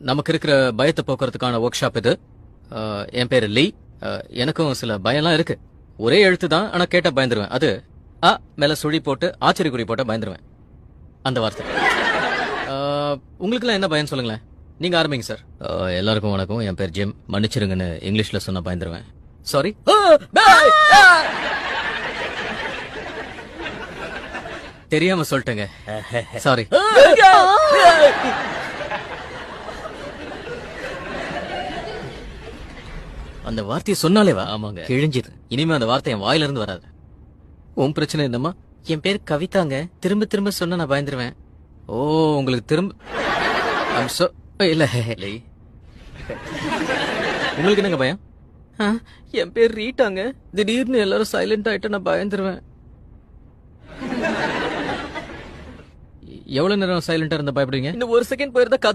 நமக்கு இருக்கிற பயத்தை போக்குறதுக்கான ஒர்க் ஷாப் இது. என் பேரு லீ. எனக்கும் சில பயம்லாம் இருக்கு. ஒரே எழுத்து தான், ஆனா கேட்டா பயந்துருவேன். அது அ மேல சுழி போட்டு ஆச்சரிய குறி போட்டா பயந்துருவேன். அந்த வார்த்தை. உங்களுக்குலாம் என்ன பயம் சொல்லுங்களேன். நீங்க ஆரம்பிங்க சார். எல்லாருக்கும் வணக்கம். என் பேர் ஜிம். மன்னிச்சிருங்கன்னு இங்கிலீஷ்ல சொன்னா பயந்துருவேன். சாரி. தெரியாம சொல்லிட்டேங்க. சாரி. அந்த வார்த்தையை சொன்னாலேவா? ஆமாங்க, கிழிஞ்சிது. இனிமே அந்த வார்த்தை என் வாயில இருந்து வராது. உன் பிரச்சனை என்னம்மா? என் பேர் கவிதாங்க. திரும்ப திரும்ப சொன்னா நான் பயந்துருவேன். ஓ, உங்களுக்கு திரும்ப இல்ல. உங்களுக்கு என்னங்க பயம்? என் பேர் ரீட்டாங்க. திடீர்னு எல்லாரும் சைலண்ட் ஆயிட்டு நான் பயந்துருவேன். எவ்வளவு நேரம் சைலண்டா இருந்தா பயப்படுவீங்க? இன்னும் ஒரு செகண்ட் போயிருந்தா